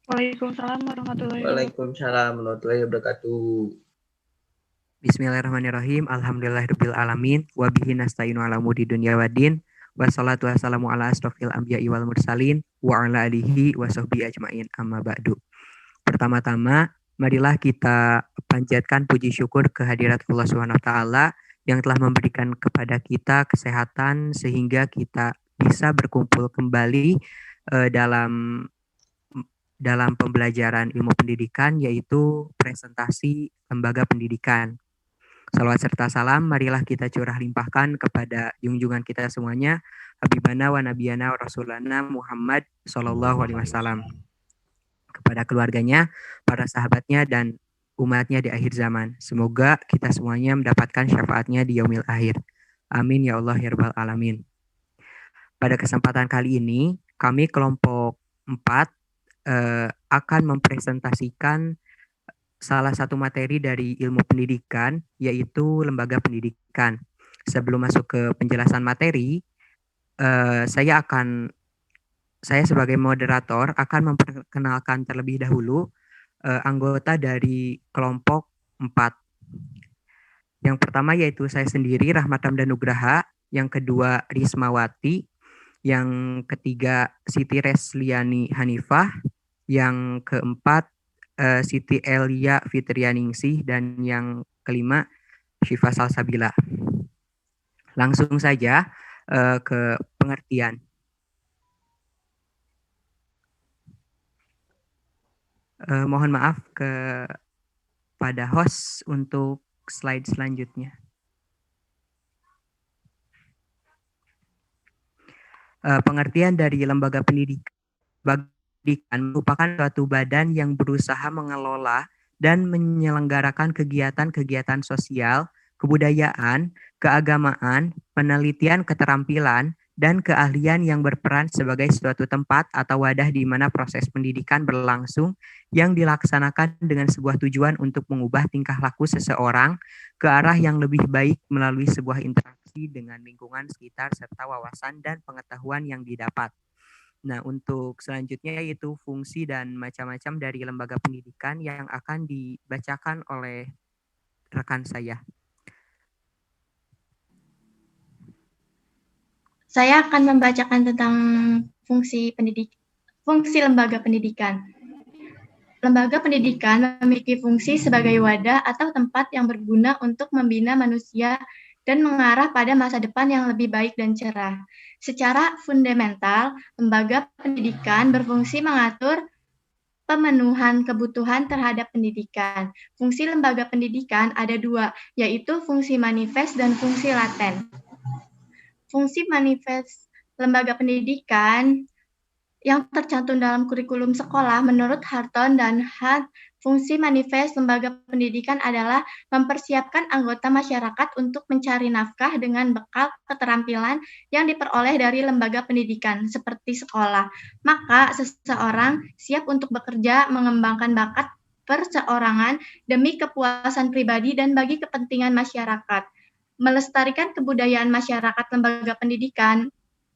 Waalaikumsalam warahmatullahi wabarakatuh. Waalaikumsalam warahmatullahi wabarakatuh. Bismillahirrahmanirrahim. Alhamdulillahirabbil alamin. Wa bihi nasta'inu ala umuri dunya waddin. Wassalatu wassalamu ala asrofil anbiya'i wal mursalin wa ala alihi wa sahbihi ajmain. Amma ba'du. Pertama-tama, marilah kita panjatkan puji syukur kehadirat Allah Subhanahu wa taala yang telah memberikan kepada kita kesehatan sehingga kita bisa berkumpul kembali dalam pembelajaran ilmu pendidikan, yaitu presentasi lembaga pendidikan. Salawat serta salam marilah kita curah limpahkan kepada junjungan kita semuanya, Habibana wa Nabiyana wa Rasulana Muhammad Sallallahu Alaihi Wasallam, kepada keluarganya, para sahabatnya, dan umatnya di akhir zaman. Semoga kita semuanya mendapatkan syafaatnya di yaumil akhir. Amin ya Allah ya Rabbal Alamin. Pada kesempatan kali ini, kami kelompok 4 akan mempresentasikan salah satu materi dari ilmu pendidikan, yaitu lembaga pendidikan. Sebelum masuk ke penjelasan materi, saya sebagai moderator akan memperkenalkan terlebih dahulu anggota dari kelompok 4. Yang pertama yaitu saya sendiri, Rahmat Ramdan Nugraha. Yang kedua, Rismawati. Yang ketiga, Siti Resliani Hanifah. Yang keempat, Siti Elia Fitrianingsih, dan yang kelima Syifa Salsabila. Langsung saja ke pengertian. Mohon maaf kepada host untuk slide selanjutnya. Pengertian dari lembaga pendidikan merupakan suatu badan yang berusaha mengelola dan menyelenggarakan kegiatan-kegiatan sosial, kebudayaan, keagamaan, penelitian, keterampilan, dan keahlian yang berperan sebagai suatu tempat atau wadah di mana proses pendidikan berlangsung yang dilaksanakan dengan sebuah tujuan untuk mengubah tingkah laku seseorang ke arah yang lebih baik melalui sebuah interaksi dengan lingkungan sekitar serta wawasan dan pengetahuan yang didapat. Nah, untuk selanjutnya yaitu fungsi dan macam-macam dari lembaga pendidikan yang akan dibacakan oleh rekan saya. Saya akan membacakan tentang fungsi lembaga pendidikan. Lembaga pendidikan memiliki fungsi sebagai wadah atau tempat yang berguna untuk membina manusia dan mengarah pada masa depan yang lebih baik dan cerah. Secara fundamental, lembaga pendidikan berfungsi mengatur pemenuhan kebutuhan terhadap pendidikan. Fungsi lembaga pendidikan ada 2, yaitu fungsi manifest dan fungsi laten. Fungsi manifest lembaga pendidikan yang tercantum dalam kurikulum sekolah menurut Harton dan Hart, fungsi manifest lembaga pendidikan adalah mempersiapkan anggota masyarakat untuk mencari nafkah dengan bekal keterampilan yang diperoleh dari lembaga pendidikan seperti sekolah. Maka seseorang siap untuk bekerja mengembangkan bakat perseorangan demi kepuasan pribadi dan bagi kepentingan masyarakat. Melestarikan kebudayaan masyarakat lembaga pendidikan,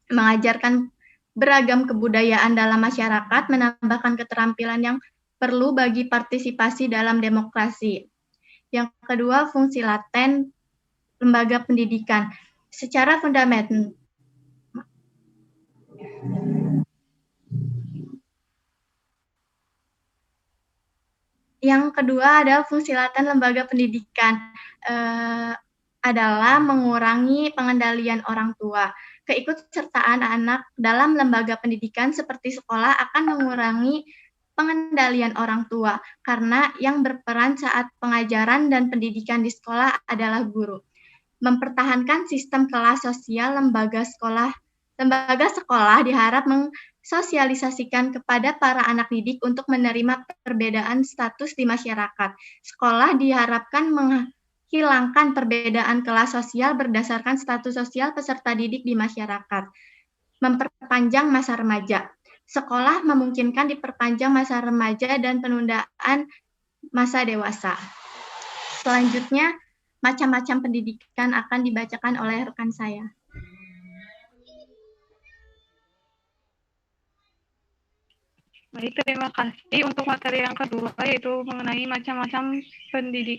mengajarkan beragam kebudayaan dalam masyarakat, menambahkan keterampilan yang perlu bagi partisipasi dalam demokrasi. Yang kedua, fungsi laten lembaga pendidikan. Secara fundamental, yang kedua adalah fungsi laten lembaga pendidikan adalah mengurangi pengendalian orang tua. Keikutsertaan anak dalam lembaga pendidikan seperti sekolah akan mengurangi pengendalian orang tua karena yang berperan saat pengajaran dan pendidikan di sekolah adalah guru. Mempertahankan sistem kelas sosial lembaga sekolah diharap sosialisasikan kepada para anak didik untuk menerima perbedaan status di masyarakat. Sekolah diharapkan menghilangkan perbedaan kelas sosial berdasarkan status sosial peserta didik di masyarakat. Memperpanjang masa remaja. Sekolah memungkinkan diperpanjang masa remaja dan penundaan masa dewasa. Selanjutnya, macam-macam pendidikan akan dibacakan oleh rekan saya. Baik, terima kasih. Untuk materi yang kedua yaitu mengenai macam-macam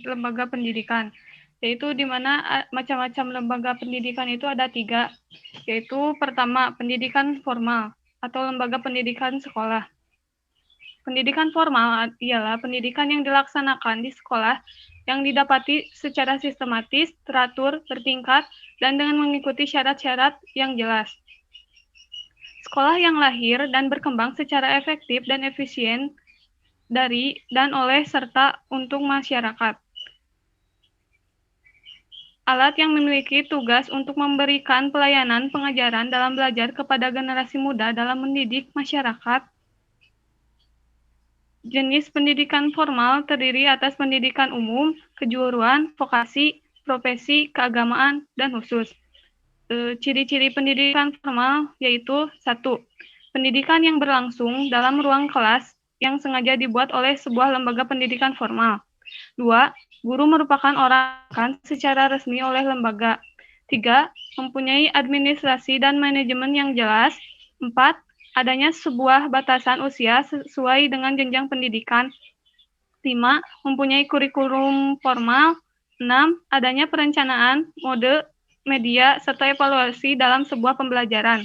lembaga pendidikan, yaitu di mana macam-macam lembaga pendidikan itu ada 3, yaitu pertama pendidikan formal atau lembaga pendidikan sekolah. Pendidikan formal ialah pendidikan yang dilaksanakan di sekolah yang didapati secara sistematis, teratur, bertingkat, dan dengan mengikuti syarat-syarat yang jelas. Sekolah yang lahir dan berkembang secara efektif dan efisien dari dan oleh serta untuk masyarakat. Alat yang memiliki tugas untuk memberikan pelayanan pengajaran dalam belajar kepada generasi muda dalam mendidik masyarakat. Jenis pendidikan formal terdiri atas pendidikan umum, kejuruan, vokasi, profesi, keagamaan, dan khusus. Ciri-ciri pendidikan formal yaitu 1. Pendidikan yang berlangsung dalam ruang kelas yang sengaja dibuat oleh sebuah lembaga pendidikan formal. 2. Guru merupakan orang secara resmi oleh lembaga. 3. Mempunyai administrasi dan manajemen yang jelas. 4. Adanya sebuah batasan usia sesuai dengan jenjang pendidikan. 5. Mempunyai kurikulum formal. 6. Adanya perencanaan, mode, media, serta evaluasi dalam sebuah pembelajaran.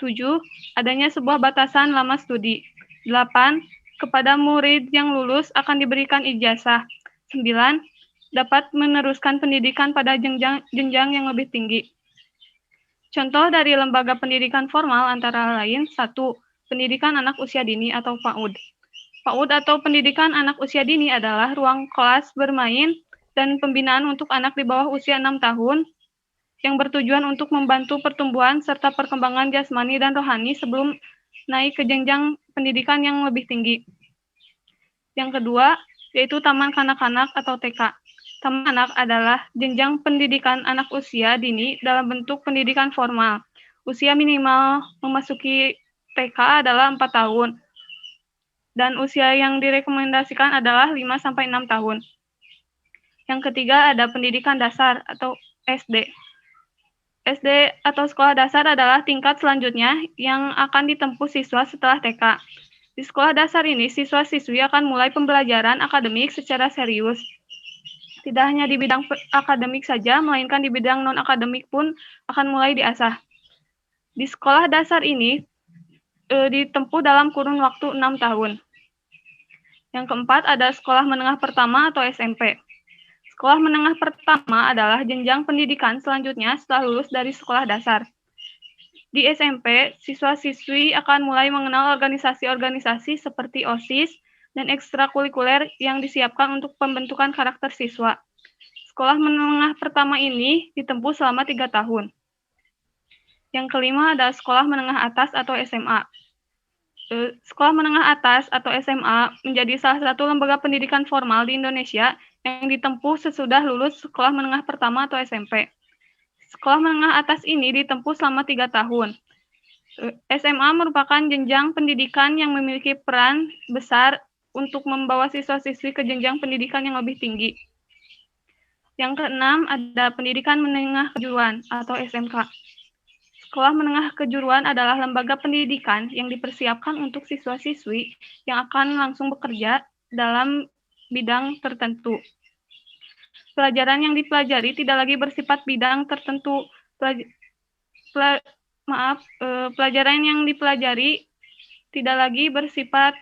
7. Adanya sebuah batasan lama studi. 8. Kepada murid yang lulus akan diberikan ijazah. 9. Dapat meneruskan pendidikan pada jenjang yang lebih tinggi. Contoh dari lembaga pendidikan formal antara lain 1. Pendidikan anak usia dini atau PAUD. PAUD atau pendidikan anak usia dini adalah ruang kelas bermain dan pembinaan untuk anak di bawah usia 6 tahun yang bertujuan untuk membantu pertumbuhan serta perkembangan jasmani dan rohani sebelum naik ke jenjang pendidikan yang lebih tinggi. Yang kedua, yaitu taman kanak-kanak atau TK. Taman kanak adalah jenjang pendidikan anak usia dini dalam bentuk pendidikan formal. Usia minimal memasuki TK adalah 4 tahun, dan usia yang direkomendasikan adalah 5-6 tahun. Yang ketiga ada pendidikan dasar atau SD. SD atau sekolah dasar adalah tingkat selanjutnya yang akan ditempuh siswa setelah TK. Di sekolah dasar ini, siswa-siswi akan mulai pembelajaran akademik secara serius. Tidak hanya di bidang akademik saja, melainkan di bidang non-akademik pun akan mulai diasah. Di sekolah dasar ini ditempuh dalam kurun waktu 6 tahun. Yang keempat ada sekolah menengah pertama atau SMP. Sekolah menengah pertama adalah jenjang pendidikan selanjutnya setelah lulus dari sekolah dasar. Di SMP, siswa-siswi akan mulai mengenal organisasi-organisasi seperti OSIS dan ekstrakurikuler yang disiapkan untuk pembentukan karakter siswa. Sekolah menengah pertama ini ditempuh selama 3 tahun. Yang kelima ada sekolah menengah atas atau SMA. Sekolah menengah atas atau SMA menjadi salah satu lembaga pendidikan formal di Indonesia yang ditempuh sesudah lulus sekolah menengah pertama atau SMP. Sekolah menengah atas ini ditempuh selama 3 tahun. SMA merupakan jenjang pendidikan yang memiliki peran besar untuk membawa siswa-siswi ke jenjang pendidikan yang lebih tinggi. Yang keenam ada pendidikan menengah kejuruan atau SMK. Sekolah menengah kejuruan adalah lembaga pendidikan yang dipersiapkan untuk siswa-siswi yang akan langsung bekerja dalam bidang tertentu. Pelajaran yang dipelajari tidak lagi bersifat bidang tertentu. Pelajaran yang dipelajari tidak lagi bersifat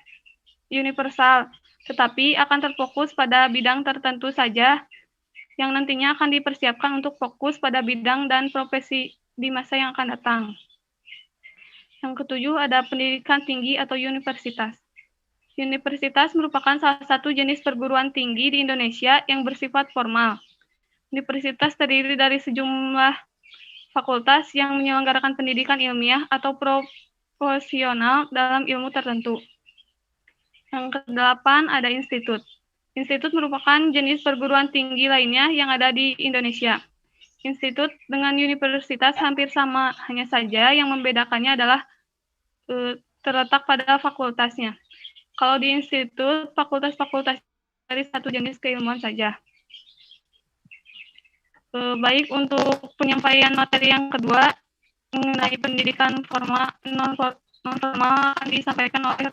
universal, tetapi akan terfokus pada bidang tertentu saja yang nantinya akan dipersiapkan untuk fokus pada bidang dan profesi di masa yang akan datang. Yang ketujuh ada pendidikan tinggi atau universitas. Universitas merupakan salah satu jenis perguruan tinggi di Indonesia yang bersifat formal. Universitas terdiri dari sejumlah fakultas yang menyelenggarakan pendidikan ilmiah atau profesional dalam ilmu tertentu. Yang kedelapan ada institut. Institut merupakan jenis perguruan tinggi lainnya yang ada di Indonesia. Institut dengan universitas hampir sama, hanya saja yang membedakannya adalah terletak pada fakultasnya. Kalau di institut, fakultas-fakultas dari satu jenis keilmuan saja. Baik, untuk penyampaian materi yang kedua mengenai pendidikan formal non-formal akan disampaikan oleh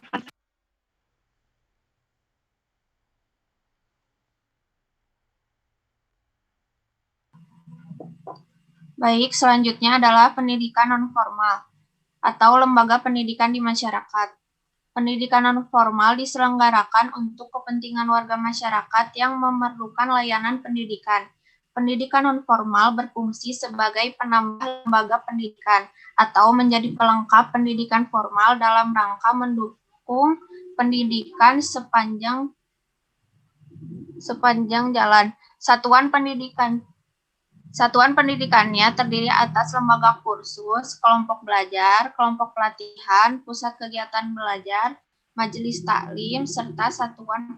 Baik, selanjutnya adalah pendidikan non-formal atau lembaga pendidikan di masyarakat. Pendidikan non-formal diselenggarakan untuk kepentingan warga masyarakat yang memerlukan layanan pendidikan. Pendidikan non-formal berfungsi sebagai penambah lembaga pendidikan atau menjadi pelengkap pendidikan formal dalam rangka mendukung pendidikan sepanjang jalan. Satuan pendidikannya terdiri atas lembaga kursus, kelompok belajar, kelompok pelatihan, pusat kegiatan belajar, majelis taklim, serta satuan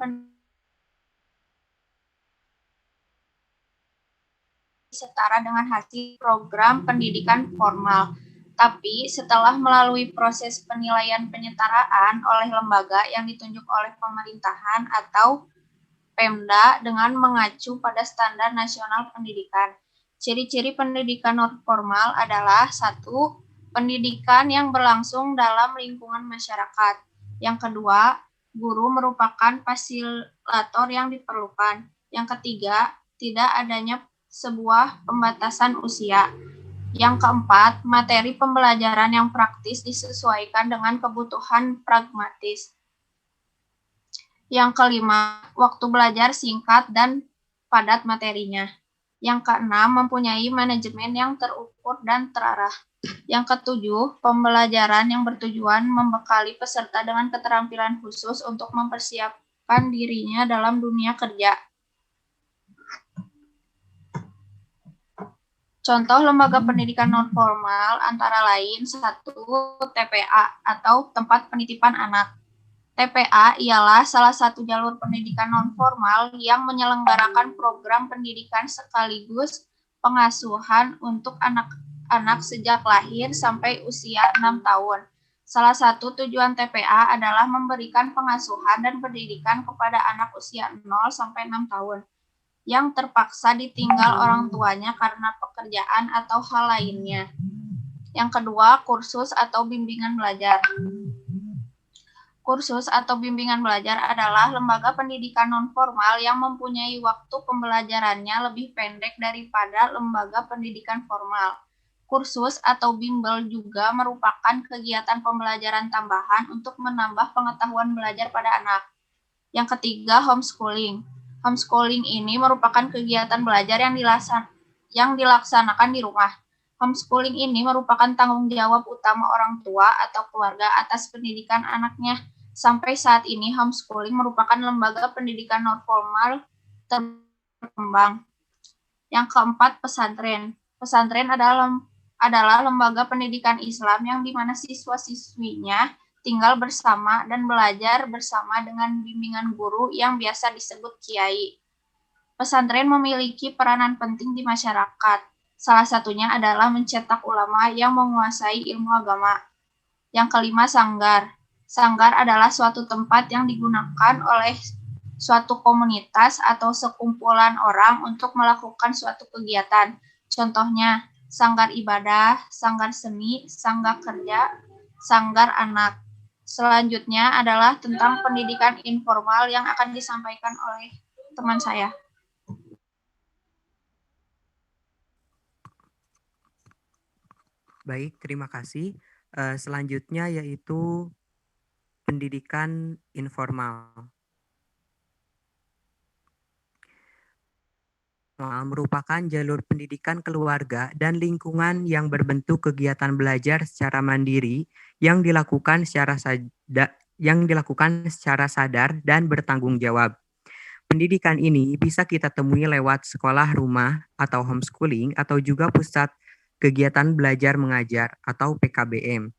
setara dengan hasil program pendidikan formal. Tapi setelah melalui proses penilaian penyetaraan oleh lembaga yang ditunjuk oleh pemerintahan atau Pemda dengan mengacu pada standar nasional pendidikan. Ciri-ciri pendidikan non-formal adalah 1. Pendidikan yang berlangsung dalam lingkungan masyarakat. Yang kedua, guru merupakan fasilitator yang diperlukan. Yang ketiga, tidak adanya sebuah pembatasan usia. Yang keempat, materi pembelajaran yang praktis disesuaikan dengan kebutuhan pragmatis. Yang kelima, waktu belajar singkat dan padat materinya. Yang keenam, mempunyai manajemen yang terukur dan terarah. Yang ketujuh, pembelajaran yang bertujuan membekali peserta dengan keterampilan khusus untuk mempersiapkan dirinya dalam dunia kerja. Contoh lembaga pendidikan non-formal antara lain 1. TPA atau tempat penitipan anak. TPA ialah salah satu jalur pendidikan non-formal yang menyelenggarakan program pendidikan sekaligus pengasuhan untuk anak-anak sejak lahir sampai usia 6 tahun. Salah satu tujuan TPA adalah memberikan pengasuhan dan pendidikan kepada anak usia 0 sampai 6 tahun yang terpaksa ditinggal orang tuanya karena pekerjaan atau hal lainnya. Yang kedua, kursus atau bimbingan belajar. Kursus atau bimbingan belajar adalah lembaga pendidikan non-formal yang mempunyai waktu pembelajarannya lebih pendek daripada lembaga pendidikan formal. Kursus atau bimbel juga merupakan kegiatan pembelajaran tambahan untuk menambah pengetahuan belajar pada anak. Yang ketiga, homeschooling. Homeschooling ini merupakan kegiatan belajar yang dilaksanakan di rumah. Homeschooling ini merupakan tanggung jawab utama orang tua atau keluarga atas pendidikan anaknya. Sampai saat ini, homeschooling merupakan lembaga pendidikan non-formal terkembang. Yang keempat, pesantren. Pesantren adalah lembaga pendidikan Islam yang di mana siswa-siswinya tinggal bersama dan belajar bersama dengan bimbingan guru yang biasa disebut kiai. Pesantren memiliki peranan penting di masyarakat. Salah satunya adalah mencetak ulama yang menguasai ilmu agama. Yang kelima, sanggar. Sanggar adalah suatu tempat yang digunakan oleh suatu komunitas atau sekumpulan orang untuk melakukan suatu kegiatan. Contohnya, sanggar ibadah, sanggar seni, sanggar kerja, sanggar anak. Selanjutnya adalah tentang pendidikan informal yang akan disampaikan oleh teman saya. Baik, terima kasih. Selanjutnya yaitu pendidikan informal. Merupakan jalur pendidikan keluarga dan lingkungan yang berbentuk kegiatan belajar secara mandiri yang dilakukan secara sadar dan bertanggung jawab. Pendidikan ini bisa kita temui lewat sekolah rumah atau homeschooling atau juga pusat kegiatan belajar mengajar atau PKBM.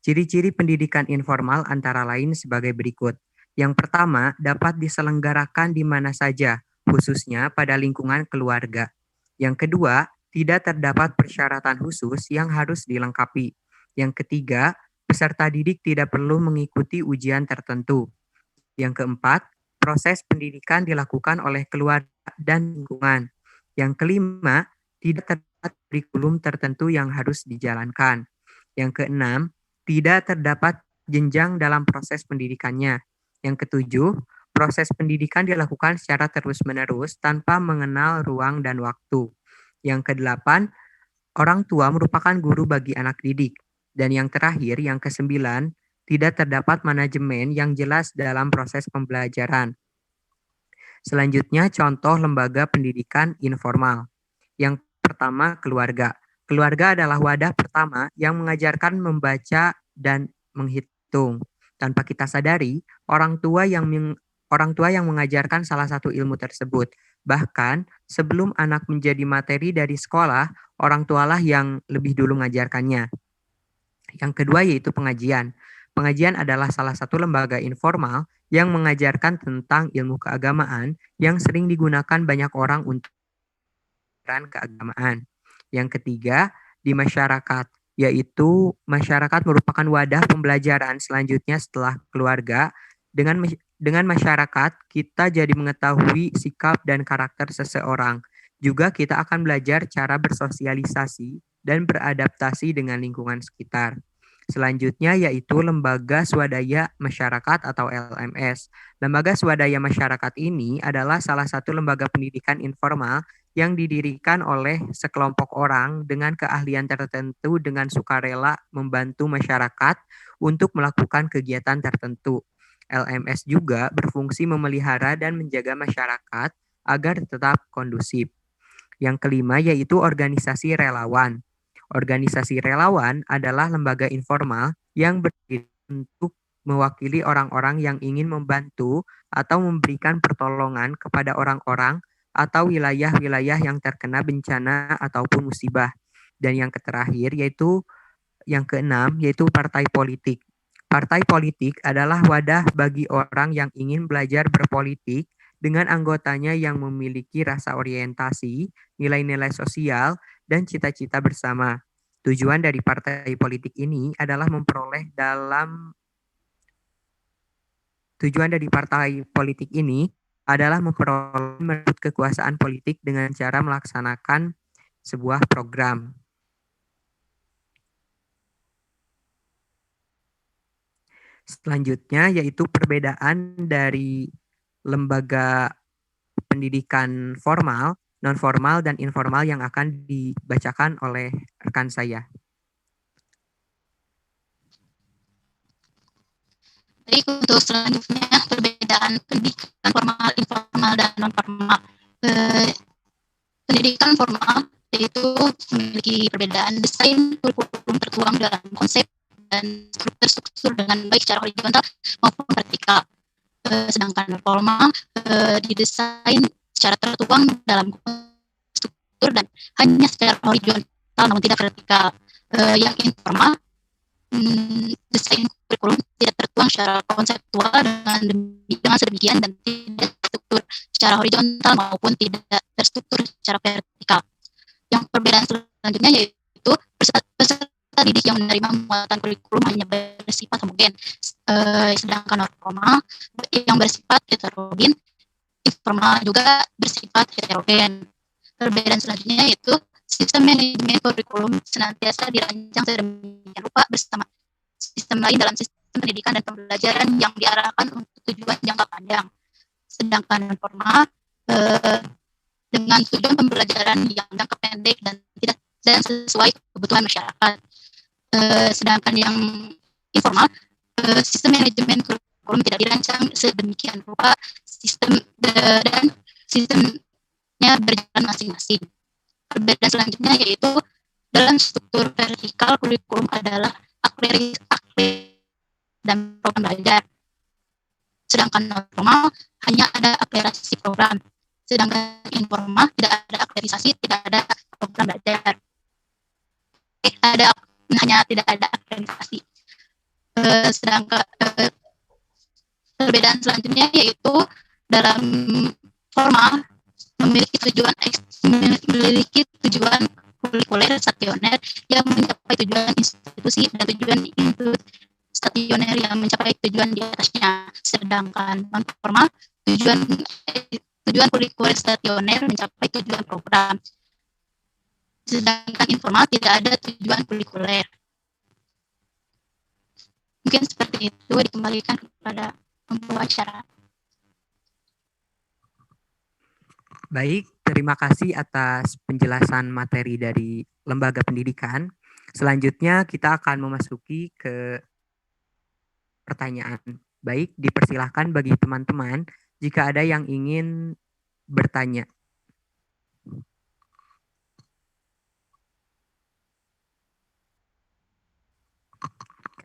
Ciri-ciri pendidikan informal antara lain sebagai berikut. Yang pertama, dapat diselenggarakan di mana saja, khususnya pada lingkungan keluarga. Yang kedua, tidak terdapat persyaratan khusus yang harus dilengkapi. Yang ketiga, peserta didik tidak perlu mengikuti ujian tertentu. Yang keempat, proses pendidikan dilakukan oleh keluarga dan lingkungan. Yang kelima, tidak terdapat kurikulum tertentu yang harus dijalankan. Yang keenam, tidak terdapat jenjang dalam proses pendidikannya. Yang ketujuh, proses pendidikan dilakukan secara terus-menerus tanpa mengenal ruang dan waktu. Yang kedelapan, Orang tua merupakan guru bagi anak didik. Dan yang terakhir, yang ke-9, tidak terdapat manajemen yang jelas dalam proses pembelajaran. Selanjutnya, contoh lembaga pendidikan informal. Yang pertama, keluarga. Keluarga adalah wadah pertama yang mengajarkan membaca dan menghitung. Tanpa kita sadari, orang tua yang mengajarkan salah satu ilmu tersebut. Bahkan, sebelum anak menjadi materi dari sekolah, orang tualah yang lebih dulu mengajarkannya. Yang kedua yaitu pengajian. Pengajian adalah salah satu lembaga informal yang mengajarkan tentang ilmu keagamaan yang sering digunakan banyak orang untuk keagamaan. Yang ketiga, di masyarakat, yaitu masyarakat merupakan wadah pembelajaran selanjutnya setelah keluarga. Dengan masyarakat, kita jadi mengetahui sikap dan karakter seseorang. Juga kita akan belajar cara bersosialisasi dan beradaptasi dengan lingkungan sekitar. Selanjutnya yaitu Lembaga Swadaya Masyarakat atau LMS. Lembaga Swadaya Masyarakat ini adalah salah satu lembaga pendidikan informal yang didirikan oleh sekelompok orang dengan keahlian tertentu dengan sukarela membantu masyarakat untuk melakukan kegiatan tertentu. LMS juga berfungsi memelihara dan menjaga masyarakat agar tetap kondusif. Yang kelima yaitu organisasi relawan. Organisasi relawan adalah lembaga informal yang berdiri untuk mewakili orang-orang yang ingin membantu atau memberikan pertolongan kepada orang-orang atau wilayah-wilayah yang terkena bencana ataupun musibah. Dan yang terakhir yaitu yang keenam yaitu partai politik. Partai politik adalah wadah bagi orang yang ingin belajar berpolitik dengan anggotanya yang memiliki rasa orientasi, nilai-nilai sosial, dan cita-cita bersama. Tujuan dari partai politik ini adalah memperoleh merebut kekuasaan politik dengan cara melaksanakan sebuah program. Selanjutnya yaitu perbedaan dari lembaga pendidikan formal, non-formal, dan informal yang akan dibacakan oleh rekan saya. Jadi untuk selanjutnya perbedaan pendidikan formal, informal, dan non-formal. Pendidikan formal yaitu memiliki perbedaan desain kurikulum tertuang dalam konsep dan struktur dengan baik secara horizontal maupun vertikal. Sedangkan formal didesain secara tertuang dalam struktur dan hanya secara horizontal namun tidak vertikal. Yang informal desain kurikulum tidak tertuang secara konseptual dengan sedemikian dan tidak terstruktur secara horizontal maupun tidak terstruktur secara vertikal. Yang perbedaan selanjutnya yaitu peserta didik yang menerima muatan kurikulum hanya bersifat homogen, sedangkan non-formal yang bersifat heterogen, informal juga bersifat heterogen. Perbedaan selanjutnya yaitu sistem manajemen kurikulum senantiasa dirancang sedemikian rupa bersama sistem lain dalam sistem pendidikan dan pembelajaran yang diarahkan untuk tujuan jangka panjang. Sedangkan non-formal dengan tujuan pembelajaran yang jangka pendek dan tidak sesuai kebutuhan masyarakat. Sedangkan yang informal, sistem manajemen kurikulum tidak dirancang sedemikian rupa dan sistemnya berjalan masing-masing. Perbedaan selanjutnya yaitu dalam struktur vertikal kurikulum adalah akselerasi dan program belajar. Sedangkan normal hanya ada akselerasi program. Sedangkan informal tidak ada akselerasi, tidak ada program belajar. Hanya tidak ada akselerasi. Sedangkan perbedaan selanjutnya yaitu dalam formal memiliki tujuan kurikuler stasioner yang mencapai tujuan institusi dan tujuan stasioner yang mencapai tujuan di atasnya. Sedangkan non formal tujuan kurikuler stasioner mencapai tujuan program. Sedangkan informal tidak ada tujuan kurikuler. Mungkin seperti itu, dikembalikan kepada pembawa acara. Baik, terima kasih atas penjelasan materi dari lembaga pendidikan. Selanjutnya kita akan memasuki ke pertanyaan. Baik, dipersilahkan bagi teman-teman jika ada yang ingin bertanya.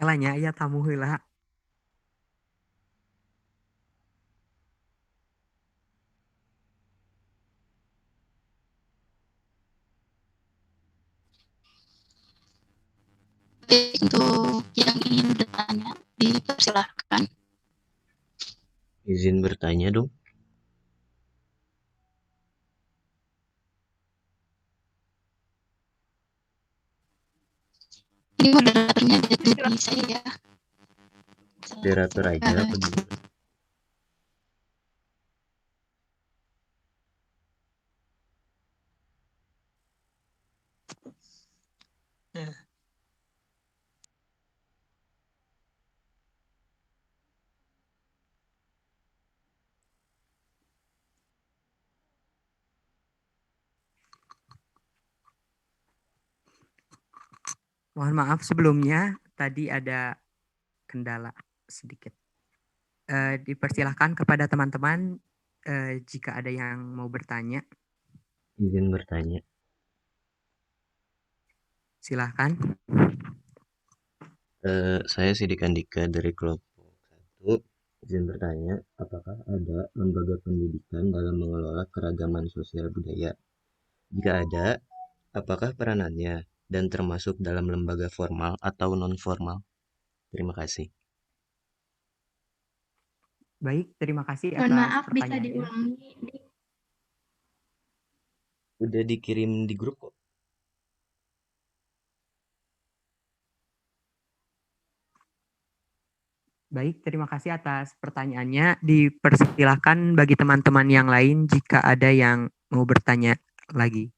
Kalanya ya tamu heula. Baik, untuk yang ingin bertanya, dipersilahkan. Izin bertanya dong. Ini moderatornya dari saya. Moderator aja apa gimana? Mohon maaf sebelumnya tadi ada kendala sedikit. Dipersilahkan kepada teman-teman jika ada yang mau bertanya, Izin bertanya. silahkan. Saya Sidik Andika dari kelompok 1. Izin bertanya, apakah ada lembaga pendidikan dalam mengelola keragaman sosial budaya? Jika ada, apakah peranannya dan termasuk dalam lembaga formal atau non-formal? Terima kasih. Baik, terima kasih Mohon atas maaf, bisa pertanyaannya. diulangi. Udah dikirim di grup kok. Baik, terima kasih atas pertanyaannya. Dipersilahkan bagi teman-teman yang lain jika ada yang mau bertanya lagi.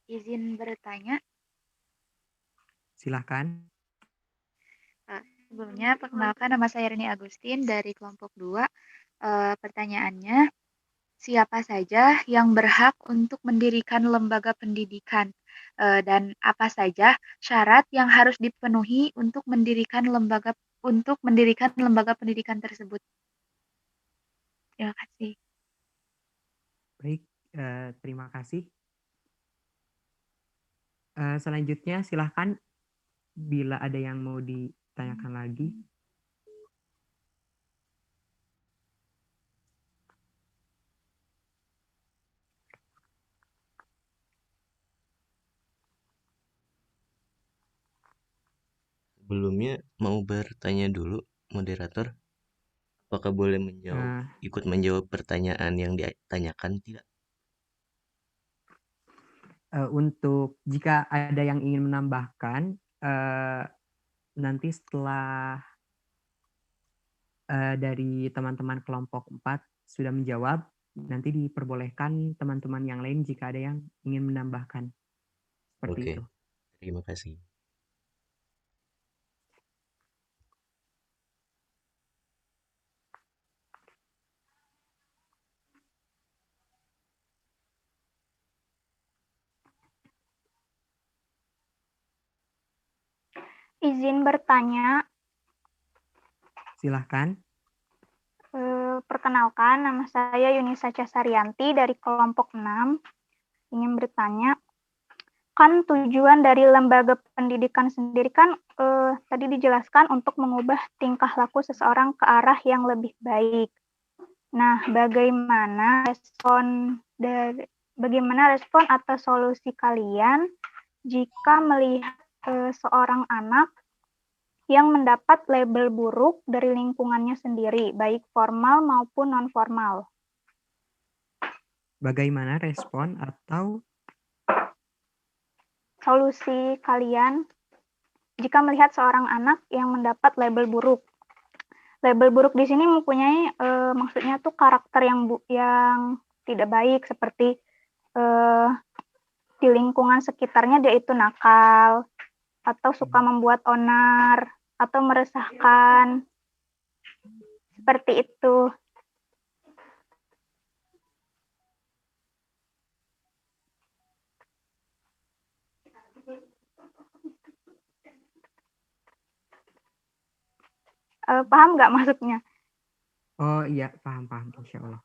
Izin bertanya, Silahkan. sebelumnya perkenalkan nama saya Rini Agustin dari kelompok 2. Pertanyaannya, siapa saja yang berhak untuk mendirikan lembaga pendidikan? Dan apa saja syarat yang harus dipenuhi untuk mendirikan lembaga pendidikan tersebut? Terima kasih. Baik, terima kasih. Selanjutnya silahkan bila ada yang mau ditanyakan lagi. Sebelumnya mau bertanya dulu, moderator. Apakah boleh ikut menjawab pertanyaan yang ditanyakan? Tidak. Untuk jika ada yang ingin menambahkan, nanti setelah dari teman-teman kelompok 4 sudah menjawab, nanti diperbolehkan teman-teman yang lain jika ada yang ingin menambahkan. Seperti Oke, itu. terima kasih. Izin bertanya, Silahkan. perkenalkan nama saya Yunisa Casarianti dari kelompok 6. Ingin bertanya, kan tujuan dari lembaga pendidikan sendiri kan tadi dijelaskan untuk mengubah tingkah laku seseorang ke arah yang lebih baik. Nah, bagaimana respon atau solusi kalian jika melihat seorang anak yang mendapat label buruk dari lingkungannya sendiri, baik formal maupun non-formal? Bagaimana respon atau solusi kalian jika melihat seorang anak yang mendapat label buruk? Label buruk di sini mempunyai maksudnya tuh karakter yang tidak baik, seperti di lingkungan sekitarnya dia itu nakal atau suka membuat onar atau meresahkan, seperti itu. Paham nggak maksudnya? Oh iya, paham, insya Allah.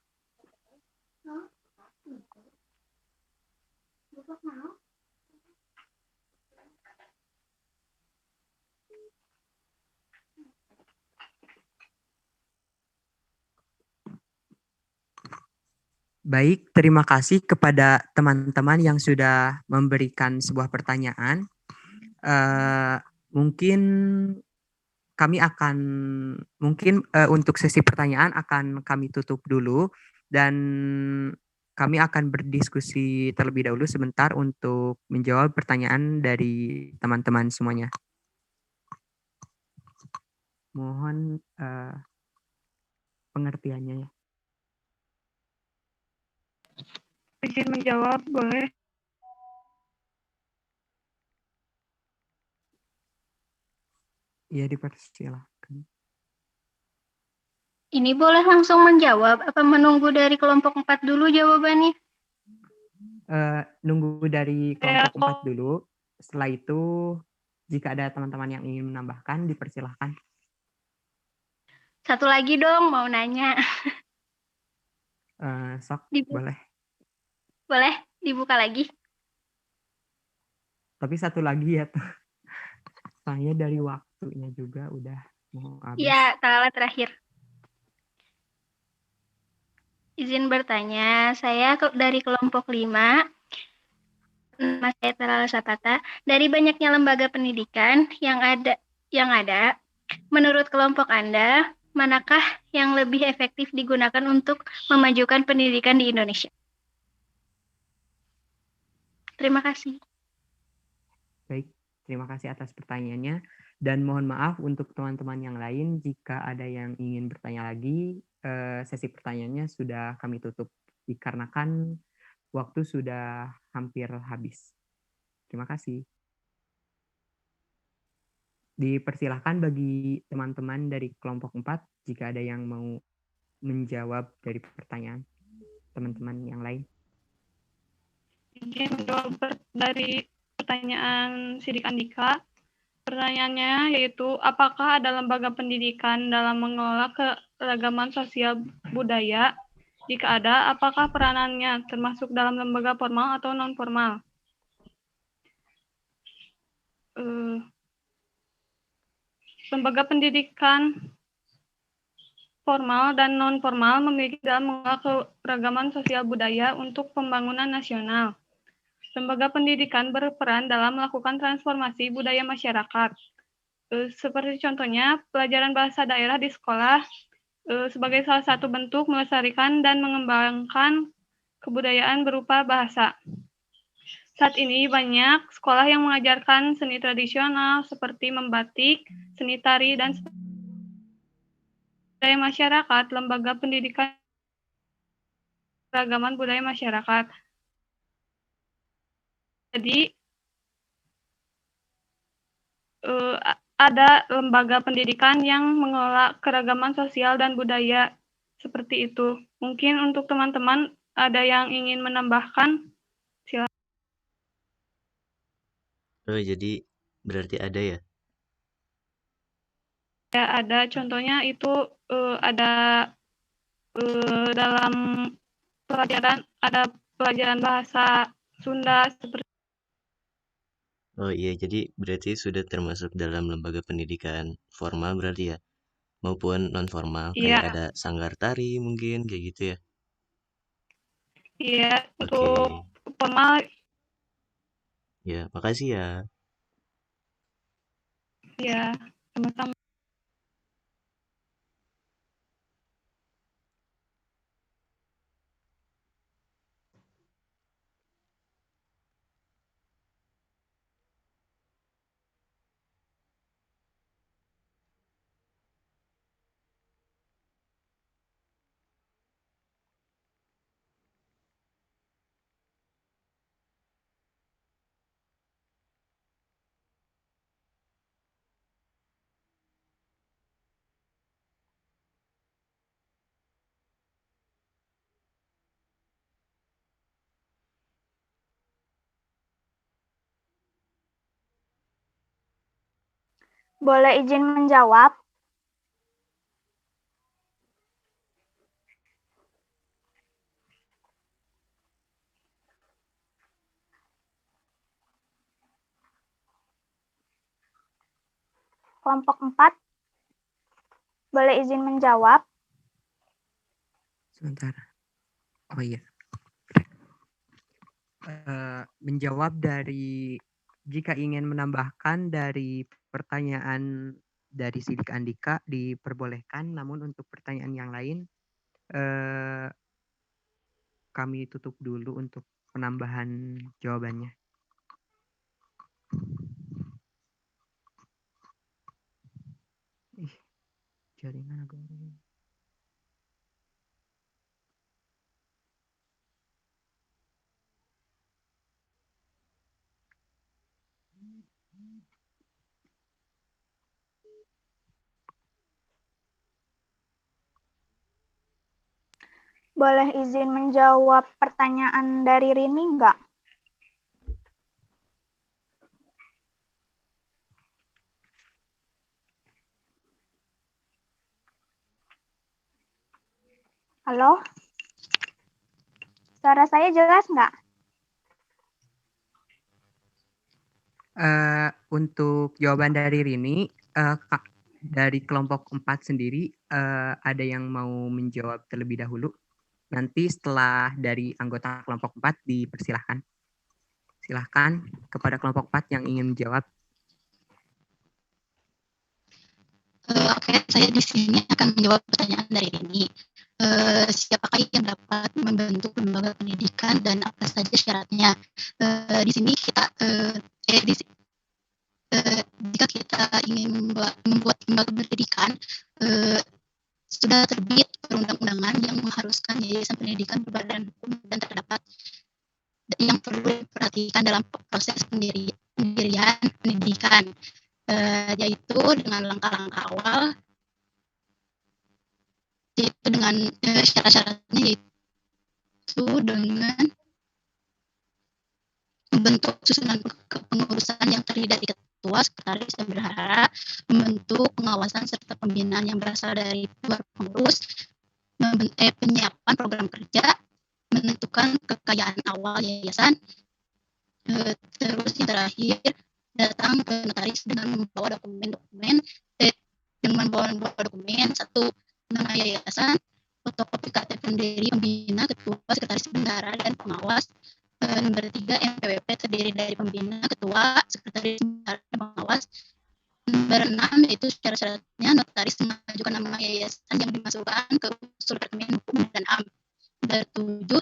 Baik, terima kasih kepada teman-teman yang sudah memberikan sebuah pertanyaan. Mungkin untuk sesi pertanyaan akan kami tutup dulu dan kami akan berdiskusi terlebih dahulu sebentar untuk menjawab pertanyaan dari teman-teman semuanya. Mohon pengertiannya ya. Izin menjawab, boleh? Iya, dipersilakan. Ini boleh langsung menjawab, apa menunggu dari kelompok 4 dulu jawabannya? Nunggu dari kelompok 4 dulu. Setelah itu, jika ada teman-teman yang ingin menambahkan, dipersilahkan. Satu lagi dong, mau nanya. Sok, boleh. Boleh dibuka lagi? Tapi satu lagi ya, soalnya dari waktunya juga udah mau habis. Iya, Tala terakhir. Izin bertanya, saya dari kelompok 5, nama saya Tala Sapata. Dari banyaknya lembaga pendidikan yang ada, menurut kelompok Anda, manakah yang lebih efektif digunakan untuk memajukan pendidikan di Indonesia? Terima kasih. Baik, terima kasih atas pertanyaannya. Dan mohon maaf untuk teman-teman yang lain, jika ada yang ingin bertanya lagi, sesi pertanyaannya sudah kami tutup, dikarenakan waktu sudah hampir habis. Terima kasih. Dipersilahkan bagi teman-teman dari kelompok 4, jika ada yang mau menjawab dari pertanyaan teman-teman yang lain. Izin menjawab dari pertanyaan Sidik Andika. Pertanyaannya yaitu, apakah ada lembaga pendidikan dalam mengelola keragaman sosial budaya? Jika ada, apakah peranannya termasuk dalam lembaga formal atau non-formal? Lembaga pendidikan formal dan non-formal memiliki dalam mengelola keragaman sosial budaya untuk pembangunan nasional. Lembaga pendidikan berperan dalam melakukan transformasi budaya masyarakat. Seperti contohnya, pelajaran bahasa daerah di sekolah sebagai salah satu bentuk melestarikan dan mengembangkan kebudayaan berupa bahasa. Saat ini banyak sekolah yang mengajarkan seni tradisional seperti membatik, seni tari, dan budaya masyarakat, lembaga pendidikan keragaman budaya masyarakat. Jadi, ada lembaga pendidikan yang mengelola keragaman sosial dan budaya seperti itu. Mungkin untuk teman-teman ada yang ingin menambahkan, silakan. Oh, jadi berarti ada ya? Ya, ada. Contohnya itu ada dalam pelajaran bahasa Sunda seperti. Oh iya, jadi berarti sudah termasuk dalam lembaga pendidikan formal berarti ya? Maupun non-formal, kayak Iya. ada sanggar tari mungkin, kayak gitu ya? Iya, Oke. untuk formal. Ya, makasih ya. Ya, sama-sama. Boleh izin menjawab? kelompok 4 boleh izin menjawab. Sebentar. Oh iya. Menjawab dari, jika ingin menambahkan dari pertanyaan dari Sidik Andika diperbolehkan, namun untuk pertanyaan yang lain kami tutup dulu untuk penambahan jawabannya. Jaringan agak. Boleh izin menjawab pertanyaan dari Rini enggak? Halo? Suara saya jelas enggak? Untuk jawaban dari Rini, dari kelompok 4 sendiri, ada yang mau menjawab terlebih dahulu? Nanti setelah dari anggota kelompok 4 dipersilahkan. Silahkan kepada kelompok 4 yang ingin menjawab. Oke, saya di sini akan menjawab pertanyaan dari Rini. Siapakah yang dapat membentuk lembaga pendidikan dan apa saja syaratnya? Di sini kita jika kita ingin membuat lembaga pendidikan, sudah terbit perundang-undangan yang mengharuskan yayasan pendidikan berbadan hukum dan terdapat yang perlu diperhatikan dalam proses pendirian pendidikan, yaitu dengan langkah-langkah awal, yaitu dengan syarat-syaratnya, yaitu dengan membentuk susunan kepengurusan yang terdiri dari ketua, sekretaris, dan bendahara, membentuk pengawasan serta pembinaan yang berasal dari pengurus, penyiapan program kerja, menentukan kekayaan awal yayasan, terus yang terakhir datang ke notaris dengan membawa dokumen, satu nama yayasan, fotokopi KTP pendiri, pembina, ketua, sekretaris, bendahara, dan pengawas. Nomor 3, NPWP terdiri dari pembina, ketua, sekretaris, bendahara, dan pengawas. Nomor 6 yaitu syarat-syaratnya notaris mengajukan nama yayasan yang dimasukkan ke usul Departemen Hukum dan HAM. Nomor 7,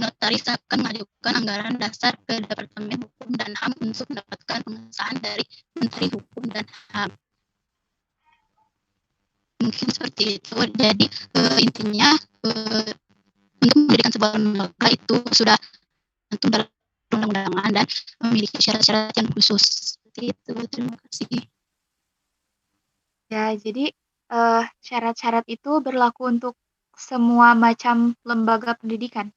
notaris akan mengajukan anggaran dasar ke Departemen Hukum dan HAM untuk mendapatkan pengesahan dari Menteri Hukum dan HAM. Mungkin seperti itu. Jadi intinya untuk mendirikan sebuah lembaga itu sudah tentu dalam undang-undangan dan memiliki syarat-syarat yang khusus. Seperti itu. Terima kasih. Ya, jadi syarat-syarat itu berlaku untuk semua macam lembaga pendidikan.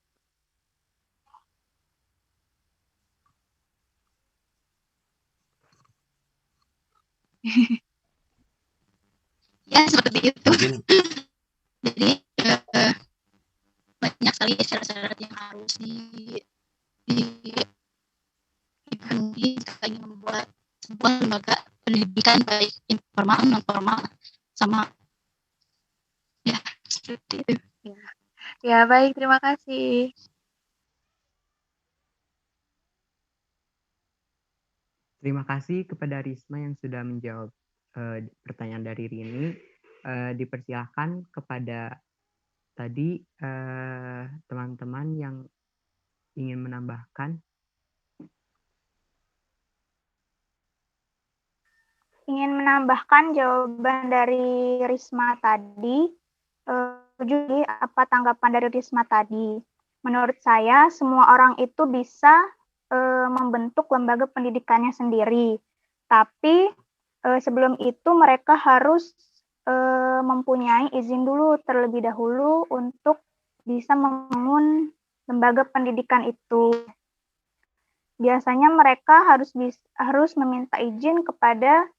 Ya, seperti itu. Jadi banyak sekali syarat-syarat yang harus dipenuhi jika ingin membuat sebuah lembaga pendidikan baik informal, non formal, sama ya seperti itu. Ya, baik, terima kasih. Terima kasih kepada Risma yang sudah menjawab pertanyaan dari Rini. Dipersilahkan kepada tadi teman-teman yang ingin menambahkan. Ingin menambahkan jawaban dari Risma tadi. Jadi apa tanggapan dari Risma tadi? Menurut saya semua orang itu bisa membentuk lembaga pendidikannya sendiri. Tapi sebelum itu mereka harus mempunyai izin dulu terlebih dahulu untuk bisa membangun lembaga pendidikan itu. Biasanya mereka harus meminta izin kepada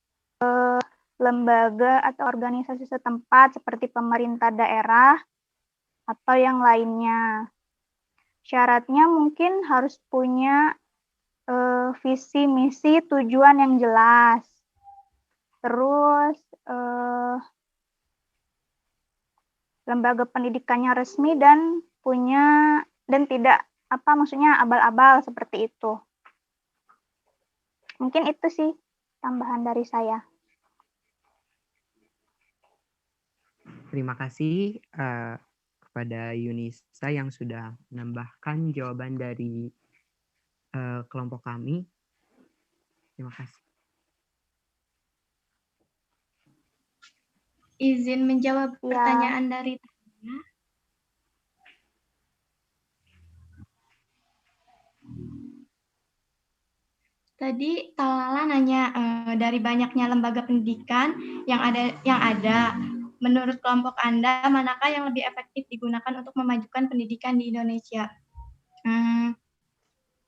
lembaga atau organisasi setempat seperti pemerintah daerah atau yang lainnya. Syaratnya mungkin harus punya visi, misi, tujuan yang jelas. terus lembaga pendidikannya resmi dan tidak maksudnya abal-abal seperti itu. Mungkin itu sih tambahan dari saya. Terima kasih kepada Yunisa yang sudah menambahkan jawaban dari kelompok kami. Terima kasih. Izin menjawab pertanyaan dari Tania. Tadi Talala nanya dari banyaknya lembaga pendidikan yang ada, menurut kelompok Anda manakah yang lebih efektif digunakan untuk memajukan pendidikan di Indonesia?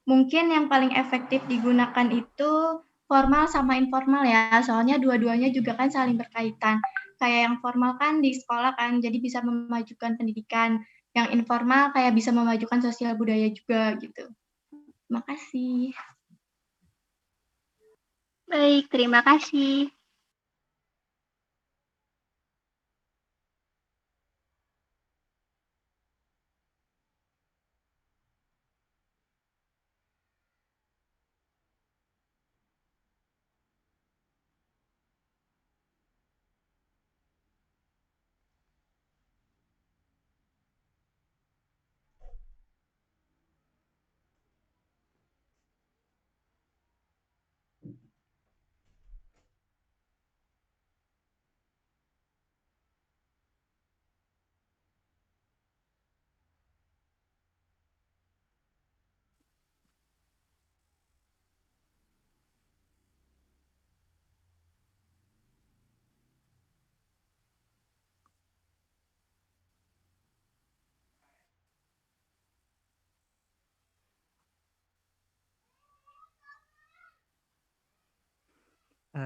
Mungkin yang paling efektif digunakan itu formal sama informal ya, soalnya dua-duanya juga kan saling berkaitan. Kayak yang formal kan di sekolah kan, jadi bisa memajukan pendidikan. Yang informal kayak bisa memajukan sosial budaya juga gitu. Terima kasih. Baik, terima kasih.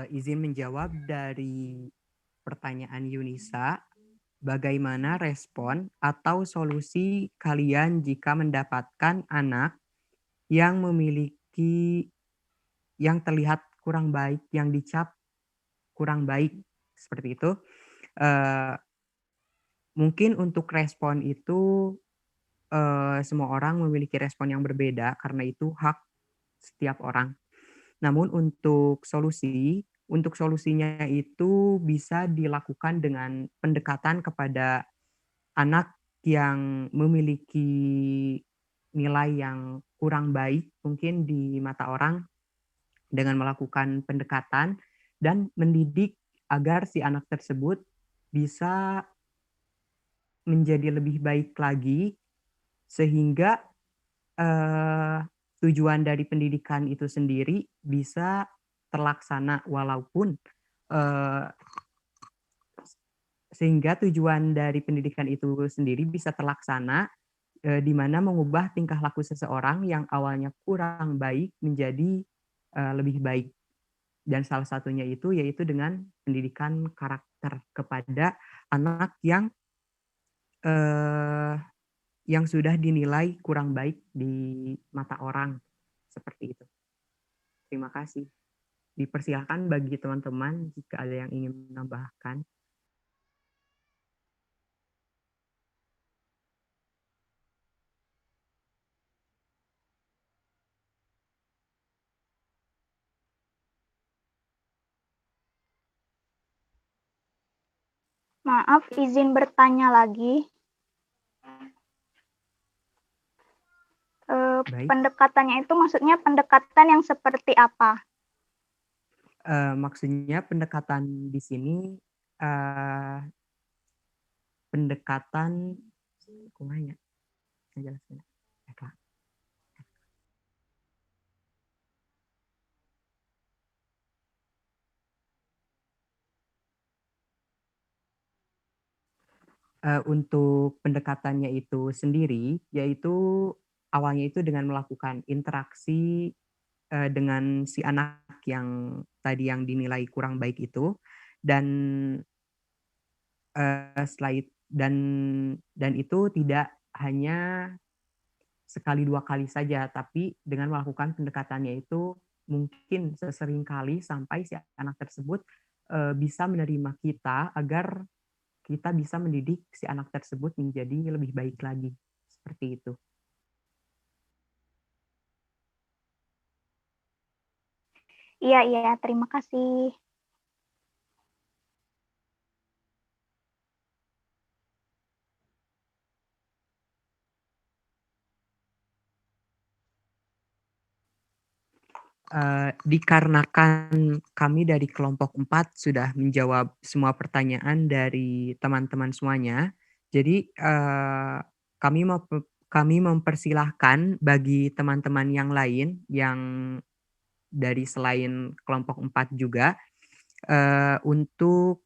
Izin menjawab dari pertanyaan Yunisa, bagaimana respon atau solusi kalian jika mendapatkan anak yang terlihat kurang baik, yang dicap kurang baik, seperti itu? Mungkin untuk respon itu semua orang memiliki respon yang berbeda karena itu hak setiap orang. Namun untuk solusinya itu bisa dilakukan dengan pendekatan kepada anak yang memiliki nilai yang kurang baik mungkin di mata orang, dengan melakukan pendekatan dan mendidik agar si anak tersebut bisa menjadi lebih baik lagi, sehingga tujuan dari pendidikan itu sendiri bisa terlaksana, sehingga tujuan dari pendidikan itu sendiri bisa terlaksana, di mana mengubah tingkah laku seseorang yang awalnya kurang baik menjadi lebih baik. Dan salah satunya itu yaitu dengan pendidikan karakter kepada anak yang sudah dinilai kurang baik di mata orang, seperti itu. Terima kasih. Dipersilakan bagi teman-teman jika ada yang ingin menambahkan. Maaf, izin bertanya lagi. Pendekatannya itu maksudnya pendekatan yang seperti apa? Maksudnya pendekatan di sini pendekatan kumanya saya jelaskan. Untuk pendekatannya itu sendiri, yaitu awalnya itu dengan melakukan interaksi dengan si anak yang tadi yang dinilai kurang baik itu, dan dan itu tidak hanya sekali dua kali saja, tapi dengan melakukan pendekatannya itu mungkin sesering kali sampai si anak tersebut bisa menerima kita agar kita bisa mendidik si anak tersebut menjadi lebih baik lagi. Seperti itu. Iya, terima kasih. Dikarenakan kami dari kelompok 4 sudah menjawab semua pertanyaan dari teman-teman semuanya, jadi kami mempersilahkan bagi teman-teman yang lain yang dari selain kelompok 4 juga untuk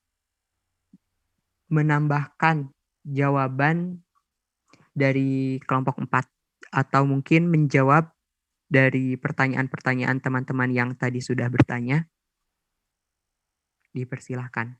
menambahkan jawaban dari kelompok 4 atau mungkin menjawab dari pertanyaan-pertanyaan teman-teman yang tadi sudah bertanya. Dipersilahkan.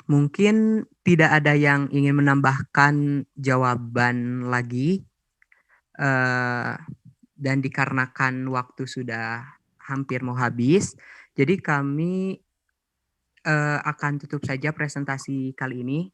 Mungkin tidak ada yang ingin menambahkan jawaban lagi, dan dikarenakan waktu sudah hampir mau habis, jadi kami akan tutup saja presentasi kali ini.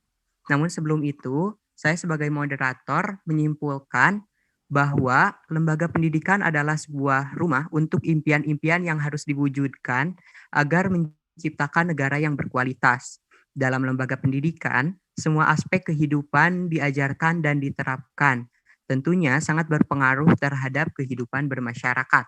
Namun sebelum itu, saya sebagai moderator menyimpulkan bahwa lembaga pendidikan adalah sebuah rumah untuk impian-impian yang harus diwujudkan agar menciptakan negara yang berkualitas. Dalam lembaga pendidikan, semua aspek kehidupan diajarkan dan diterapkan. Tentunya sangat berpengaruh terhadap kehidupan bermasyarakat.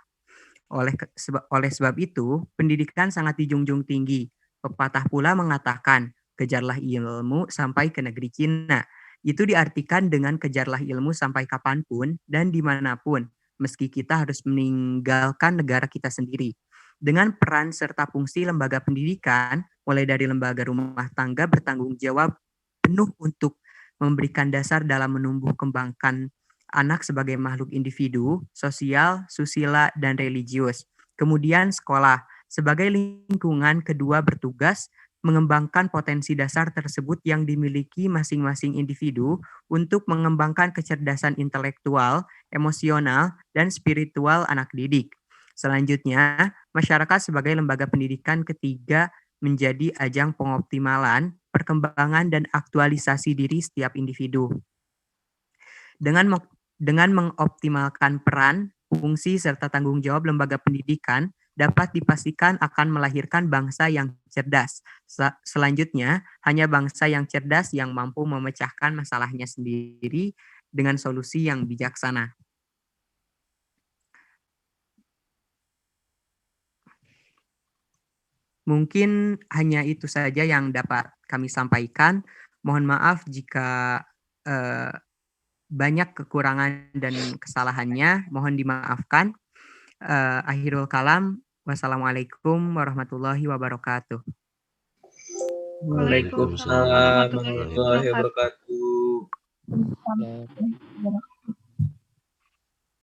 Oleh sebab itu, pendidikan sangat dijunjung tinggi. Pepatah pula mengatakan, kejarlah ilmu sampai ke negeri Cina. Itu diartikan dengan kejarlah ilmu sampai kapanpun dan dimanapun, meski kita harus meninggalkan negara kita sendiri. Dengan peran serta fungsi lembaga pendidikan, mulai dari lembaga rumah tangga bertanggung jawab penuh untuk memberikan dasar dalam menumbuh kembangkan anak sebagai makhluk individu, sosial, susila, dan religius. Kemudian sekolah, sebagai lingkungan kedua bertugas mengembangkan potensi dasar tersebut yang dimiliki masing-masing individu untuk mengembangkan kecerdasan intelektual, emosional, dan spiritual anak didik. Selanjutnya, masyarakat sebagai lembaga pendidikan ketiga menjadi ajang pengoptimalan, perkembangan, dan aktualisasi diri setiap individu. Dengan mengoptimalkan peran, fungsi, serta tanggung jawab lembaga pendidikan dapat dipastikan akan melahirkan bangsa yang cerdas. Selanjutnya, hanya bangsa yang cerdas yang mampu memecahkan masalahnya sendiri dengan solusi yang bijaksana. Mungkin hanya itu saja yang dapat kami sampaikan. Mohon maaf jika banyak kekurangan dan kesalahannya, mohon dimaafkan. Akhirul kalam, wassalamualaikum warahmatullahi wabarakatuh. Waalaikumsalam warahmatullahi wabarakatuh.